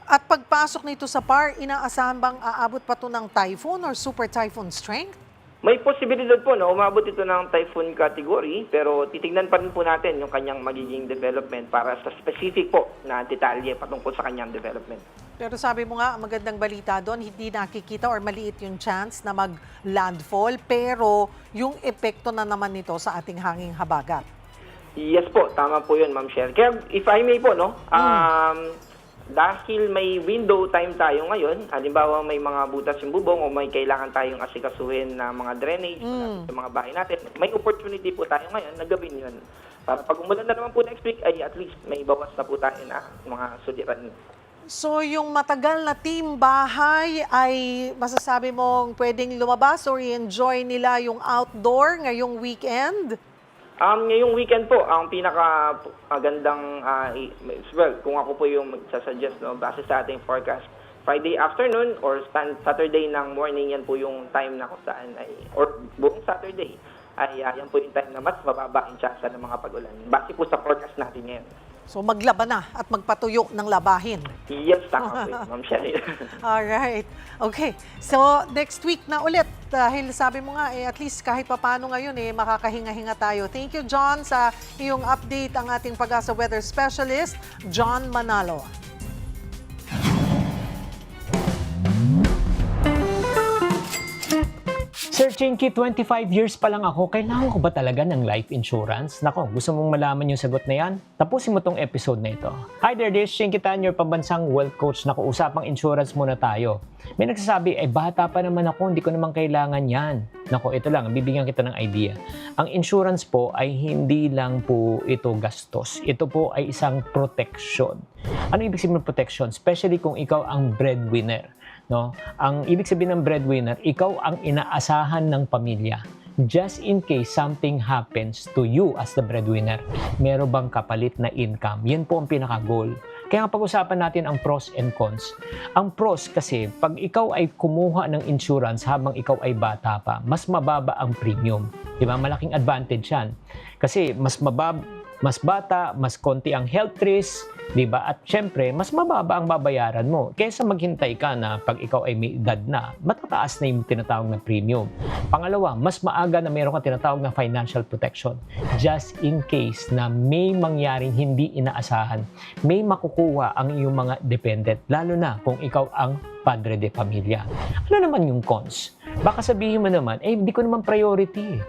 At pagpasok nito sa PAR, inaasahan bang aabot pa to ng typhoon or super typhoon strength? May posibilidad po na umabot ito ng typhoon category, pero titignan pa rin po natin yung kanyang magiging development para sa specific po na detalye patungkol sa kanyang development. Pero sabi mo nga, magandang balita doon, hindi nakikita or maliit yung chance na mag-landfall, pero yung epekto na naman nito sa ating hanging habagat. Yes po, tama po yun, Ma'am Sher. Kaya if I may po, no, dahil may window time tayo ngayon, halimbawa may mga butas yung bubong o may kailangan tayong asikasuhin na mga drainage sa mga bahay natin, may opportunity po tayo ngayon na gawin yun. Para pag umulan na naman po next week, ay at least may bawas na po tayo na mga suliran. So yung matagal na team bahay ay masasabi mong pwedeng lumabas or i-enjoy nila yung outdoor ngayong weekend? Ngayong weekend po, ang pinaka magandang, well, kung ako po yung magsasuggest, no, base sa ating forecast, Friday afternoon or Saturday ng morning, yan po yung time na kung saan ay, or buong Saturday, ay yan po yung time na mas mababa ang chance ng mga pag-ulan. Base po sa forecast natin ngayon. So maglaban na at magpatuyo ng labahin. Yes, tama po, Ma'am Shelly. Alright. Okay. So next week na ulit. Dahil sabi mo nga, at least kahit papano ngayon, makakahinga-hinga tayo. Thank you, John, sa iyong update. Ang ating Pag-asa Weather Specialist, John Manalo. Sir Chinky, 25 years pa lang ako, kailangan ko ba talaga ng life insurance? Nako, gusto mong malaman yung sagot na yan? Tapusin mo tong episode na ito. Hi there, this is Chinky Tan, your pambansang wealth coach. Nako, usapang insurance muna tayo. May nagsasabi, bata pa naman ako, hindi ko naman kailangan yan. Nako, ito lang, bibigyan kita ng idea. Ang insurance po ay hindi lang po ito gastos. Ito po ay isang protection. Ano ibig sabihin ng protection? Especially kung ikaw ang breadwinner. No? Ang ibig sabihin ng breadwinner, ikaw ang inaasahan ng pamilya. Just in case something happens to you as the breadwinner, meron bang kapalit na income? Yan po ang pinaka-goal. Kaya pag-usapan natin ang pros and cons. Ang pros kasi, pag ikaw ay kumuha ng insurance habang ikaw ay bata pa, mas mababa ang premium. Diba? Malaking advantage yan. Kasi mas bata, mas konti ang health risk, diba? At syempre, mas mababa ang babayaran mo. Kaysa maghintay ka na pag ikaw ay may edad na, matataas na yung tinatawag na premium. Pangalawa, mas maaga na mayroon kang tinatawag na financial protection. Just in case na may mangyaring hindi inaasahan, may makukuha ang iyong mga dependent, lalo na kung ikaw ang padre de pamilya. Ano naman yung cons? Baka sabihin mo naman, hindi ko naman priority.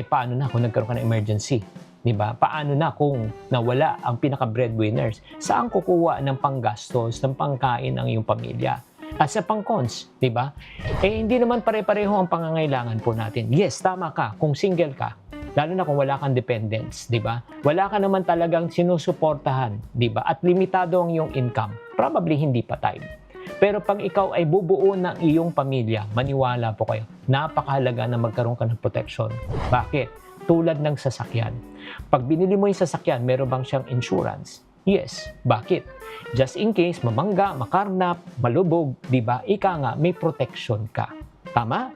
Paano na kung nagkaroon ka ng emergency? Diba? Paano na kung nawala ang pinaka-breadwinners? Saan kukuha ng panggastos, ng pangkain ang iyong pamilya? At sa pang-cons, diba? Hindi naman pare-pareho ang pangangailangan po natin. Yes, tama ka kung single ka. Lalo na kung wala kang dependents, diba? Wala ka naman talagang sinusuportahan, diba? At limitado ang iyong income. Probably hindi pa time. Pero pag ikaw ay bubuo ng iyong pamilya, maniwala po kayo, napakahalaga na magkaroon ka ng protection. Bakit? Tulad ng sasakyan. Pag binili mo yung sasakyan, meron bang siyang insurance? Yes. Bakit? Just in case, mamangga, makarnap, malubog, di ba? Ika nga, may protection ka. Tama?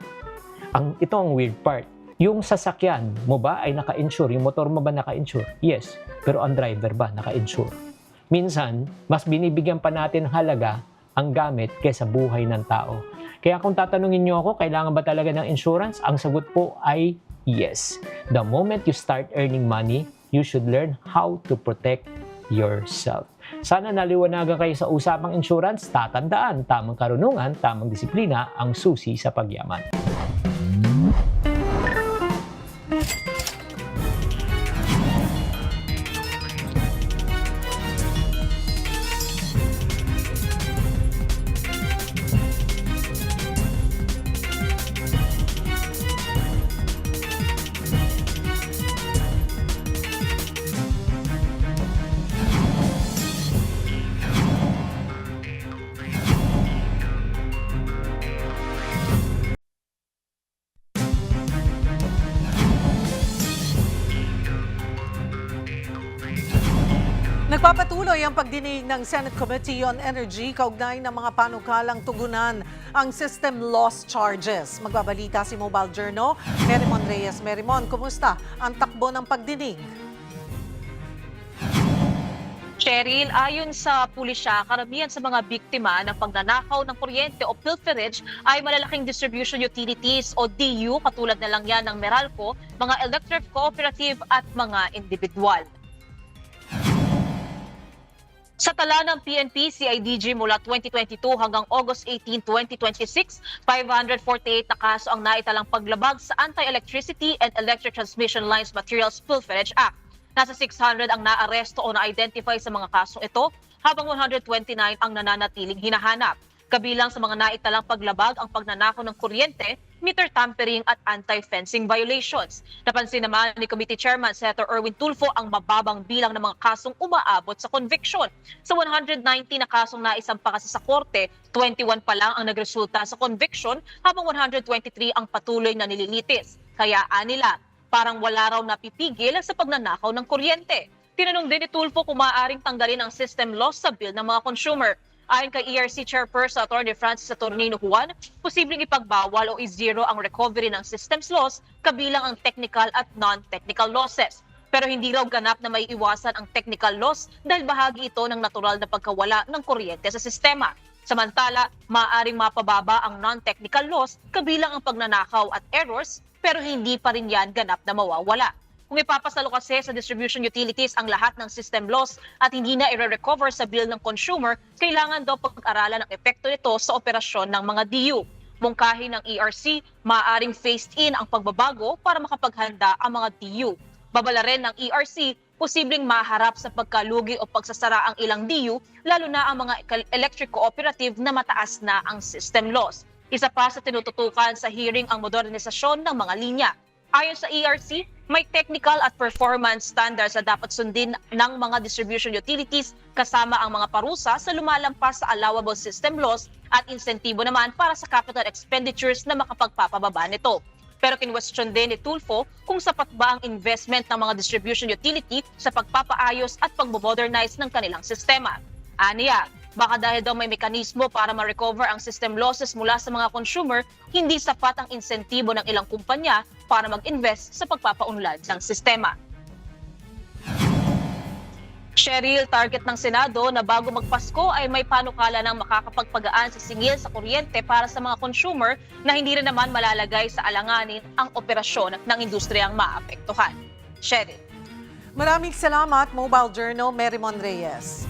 Ito ang weird part. Yung sasakyan mo ba ay naka-insure? Yung motor mo ba naka-insure? Yes. Pero ang driver ba naka-insure? Minsan, mas binibigyan pa natin halaga ang gamit kaysa buhay ng tao. Kaya kung tatanungin niyo ako, kailangan ba talaga ng insurance? Ang sagot po ay yes. The moment you start earning money, you should learn how to protect yourself. Sana naliwanagan kayo sa usapang insurance. Tatandaan, tamang karunungan, tamang disiplina ang susi sa pagyaman. Nagpapatuloy ang pagdinig ng Senate Committee on Energy kaugnay ng mga panukalang tugunan ang system loss charges. Magbabalita si Mobile Journal, Merimon Reyes. Merimon, kumusta ang takbo ng pagdinig? Cheryl, ayon sa pulisya, karamihan sa mga biktima ng pagnanakaw ng kuryente o pilferage ay malalaking distribution utilities o DU, katulad na lang yan ng Meralco, mga electric cooperative at mga individual. Sa tala ng PNP, CIDG mula 2022 hanggang August 18, 2026, 548 na kaso ang naitalang paglabag sa Anti-Electricity and Electric Transmission Lines Materials Pilferage Act. Nasa 600 ang naaresto o na-identify sa mga kasong ito, habang 129 ang nananatiling hinahanap. Kabilang sa mga naitalang paglabag ang pagnanakaw ng kuryente, meter tampering at anti-fencing violations. Napansin naman ni Committee Chairman Senator Erwin Tulfo ang mababang bilang ng mga kasong umaabot sa conviction. Sa 190 na kasong naisampa kasi sa korte, 21 pa lang ang nagresulta sa conviction, habang 123 ang patuloy na nililitis. Kaya anila, parang wala raw napipigil sa pagnanakaw ng kuryente. Tinanong din ni Tulfo kung maaaring tanggalin ang system loss sa bill ng mga consumer. Ayon kay ERC Chairperson Atty. Francis Saturnino Juan, posibleng ipagbawal o i-zero ang recovery ng systems loss kabilang ang technical at non-technical losses. Pero hindi raw ganap na may iwasan ang technical loss dahil bahagi ito ng natural na pagkawala ng kuryente sa sistema. Samantala, maaaring mapababa ang non-technical loss kabilang ang pagnanakaw at errors, pero hindi pa rin yan ganap na mawawala. Kung ipapasalo kasi sa distribution utilities ang lahat ng system loss at hindi na i-recover sa bill ng consumer, kailangan daw pag-aralan ang epekto nito sa operasyon ng mga DU. Mungkahi ng ERC, maaaring phased in ang pagbabago para makapaghanda ang mga DU. Babala rin ng ERC, posibleng maharap sa pagkalugi o pagsasara ang ilang DU, lalo na ang mga electric cooperative na mataas na ang system loss. Isa pa sa tinututukan sa hearing ang modernisasyon ng mga linya. Ayon sa ERC, may technical at performance standards na dapat sundin ng mga distribution utilities kasama ang mga parusa sa lumalampas sa allowable system loss at insentibo naman para sa capital expenditures na makapagpapababa nito. Pero kinwestiyon din ni Tulfo kung sapat ba ang investment ng mga distribution utility sa pagpapaayos at pagmodernize ng kanilang sistema. Aniya, baka dahil daw may mekanismo para ma-recover ang system losses mula sa mga consumer, hindi sapat ang insentibo ng ilang kumpanya para mag-invest sa pagpapaunlad ng sistema. Cheryl, target ng Senado na bago magpasko ay may panukala ng makakapagpagaan sa singil sa kuryente para sa mga consumer na hindi rin naman malalagay sa alanganin ang operasyon ng industriyang maapektuhan. Cheryl. Maraming salamat, Mobile Journal, Merimon Reyes.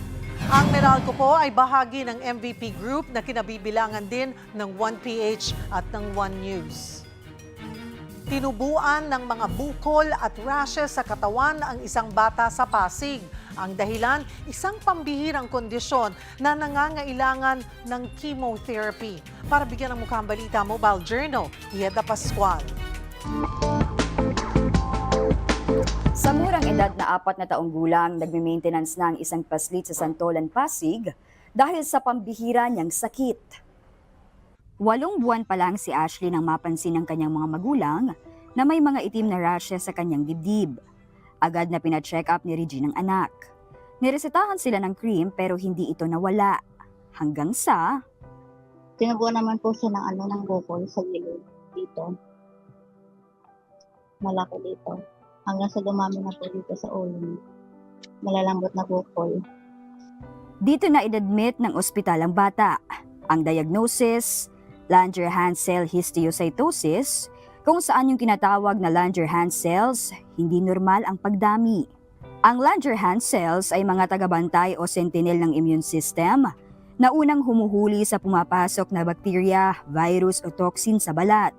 Ang Meralco po ay bahagi ng MVP Group na kinabibilangan din ng 1PH at ng 1 News. Tinubuan ng mga bukol at rashes sa katawan ang isang bata sa Pasig. Ang dahilan, isang pambihirang kondisyon na nangangailangan ng chemotherapy. Para bigyan ng mukhang balita, Mobile Journal, Ieda Pascual. Sa murang edad na 4 na taong gulang, nagme-maintenance na ang isang paslit sa Santolan, Pasig dahil sa pambihira niyang sakit. 8 buwan pa lang si Ashley nang mapansin ng kanyang mga magulang na may mga itim na rashes sa kanyang dibdib. Agad na pina-check up ni Regine ang anak. Niresetahan sila ng cream pero hindi ito nawala. Hanggang sa... Tinubuan naman po siya ng bukol sa gilid dito. Malaki dito. Hanggang sa dumami na po dito sa ulo. Malalambot na bukol. Dito na inadmit ng ospital ang bata. Ang diagnosis, Langerhans cell histiocytosis, kung saan yung kinatawag na Langerhans cells, hindi normal ang pagdami. Ang Langerhans cells ay mga tagabantay o sentinel ng immune system na unang humuhuli sa pumapasok na bakterya, virus o toxin sa balat.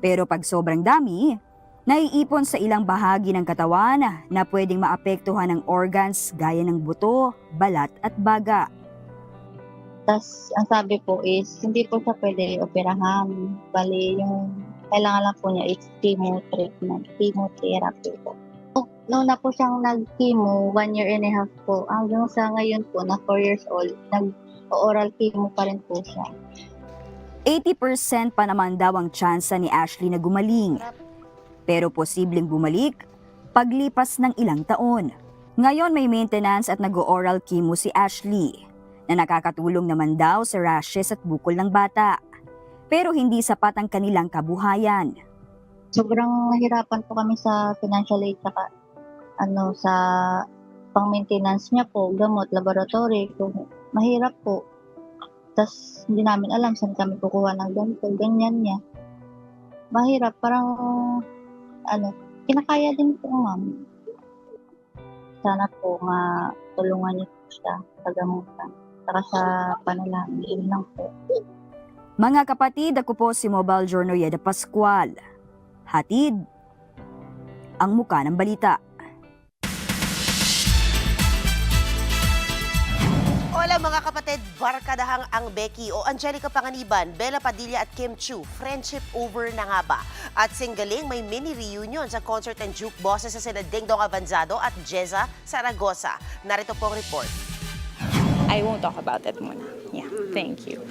Pero pag sobrang dami, naiipon sa ilang bahagi ng katawan na pwedeng maapektuhan ng organs gaya ng buto, balat at baga. Tapos, ang sabi po is, hindi po siya pwede operahan. Bali, yung kailangan lang po niya is chemo treatment, chemotherapy po. Noong na po siyang nag-chemo, 1 year and a half po. Hanggang sa ngayon po, na 4 years old, nag-oral chemo pa rin po siya. 80% pa naman daw ang tsansa ni Ashley na gumaling. Pero posibleng bumalik paglipas ng ilang taon. Ngayon may maintenance at nag-oral chemo si Ashley na nakakatulong naman daw sa rashes at bukol ng bata. Pero hindi sapat ang kanilang kabuhayan. Sobrang nahirapan po kami sa financial aid saka sa pang-maintenance niya po, gamot, laboratory. Mahirap po. Tapos hindi namin alam saan kami kukuha ng ganito, ganyan niya. Mahirap, parang kinakaya din po, ma'am. Sana po tulungan niyo po siya sa gamutan. Saka sa panalangin, yun lang po. Mga kapatid, ako po si Mobile Jornoyeda Pascual. Hatid ang muka ng balita. Hola mga kapatid, barkadahang ang Becky o Angelica Panganiban, Bella Padilla at Kim Chiu. Friendship over na nga ba? At singgaling may mini reunion sa concert and juke bosses sa sina Ding Dong Avanzado at Jeza Zaragoza. Narito po ang report. I won't talk about that muna. Yeah, thank you.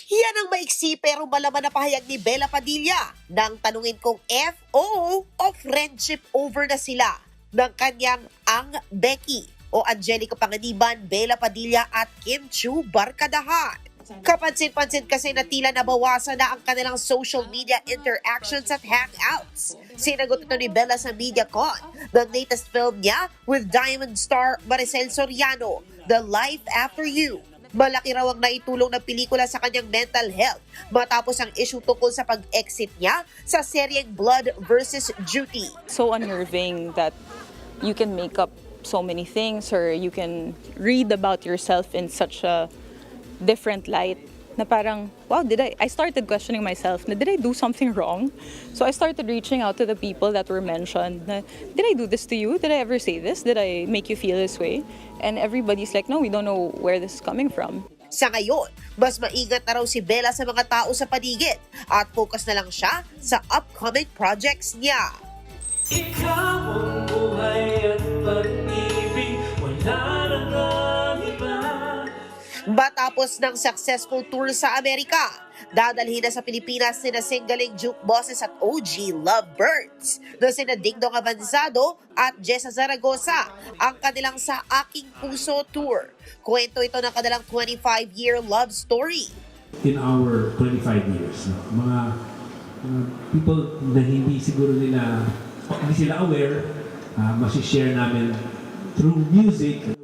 Yan ang maiksi pero malaman na pahayag ni Bella Padilla nang tanungin kong FO o friendship over na sila ng kanyang ang Becky o Angelica Panganiban, Bella Padilla at Kim Chiu barkadahan. Kapansin-pansin kasi na tila nabawasan na ang kanilang social media interactions at hangouts. Sinagot ito ni Bella sa MediaCon ng latest film niya with Diamond star Maricel Soriano, The Life After You. Malaki raw ang naitulong ng pelikula sa kanyang mental health matapos ang issue tungkol sa pag-exit niya sa seryeng Blood vs. Duty. So unnerving that you can make up so many things or you can read about yourself in such a different light na parang, wow, I started questioning myself na did I do something wrong? So I started reaching out to the people that were mentioned na, did I do this to you? Did I ever say this? Did I make you feel this way? And everybody's like, no, we don't know where this is coming from. Sa ngayon, mas maingat na raw si Bella sa mga tao sa paligid at focus na lang siya sa upcoming projects niya. Ikaw ang buhay at pag-ibig, wala nang iba. Matapos ng successful tour sa Amerika, dadalhin na sa Pilipinas sina singgaling juke bosses at OG lovebirds na sina Ding Dong Avanzado at Jeza Zaragoza ang kanilang Sa Aking Puso tour. Kwento ito ng kanilang 25-year love story. In our 25 years, mga people na hindi siguro hindi sila aware, masishare namin through music.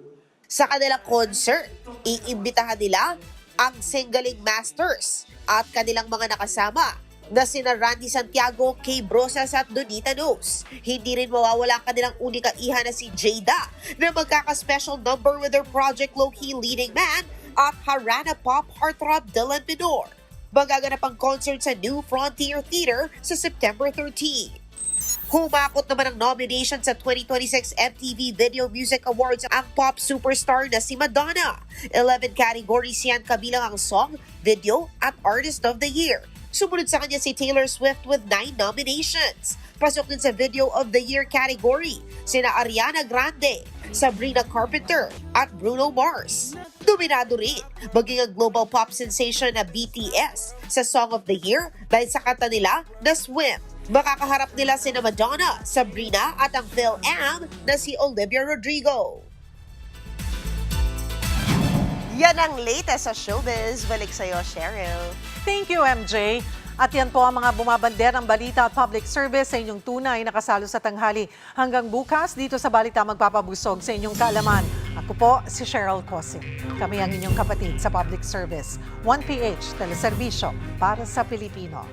Sa kanilang concert, iimbitahan nila ang singgaling masters at kanilang mga nakasama na sina Randy Santiago, Kay Brosas at Donita Knows. Hindi rin mawawala ang kanilang unika iha na si Jada na magkaka-special number with their Project Low-Key leading man at Harana Pop heartthrob Dylan Pinor. Magaganap ang concert sa New Frontier Theater sa September 13. Humakot naman ang nomination sa 2026 MTV Video Music Awards ang pop superstar na si Madonna. 11 categories yan kabilang ang Song, Video at Artist of the Year. Sumunod sa kanya si Taylor Swift with 9 nominations. Pasok din sa Video of the Year category sina Ariana Grande, Sabrina Carpenter at Bruno Mars. Dominado rin maging ang global pop sensation na BTS sa Song of the Year dahil sa kanta nila na Swim. Makakaharap nila sina Madonna, Sabrina at ang Phil-Am na si Olivia Rodrigo. Yan ang latest sa showbiz. Balik sa'yo, Cheryl. Thank you, MJ. At yan po ang mga bumabanderang balita at public service sa inyong tunay na kasalo sa tanghali. Hanggang bukas, dito sa Balita magpapabusog sa inyong kaalaman. Ako po si Cheryl Cosim. Kami ang inyong kapatid sa public service. 1PH, teleserbisyo para sa Pilipino.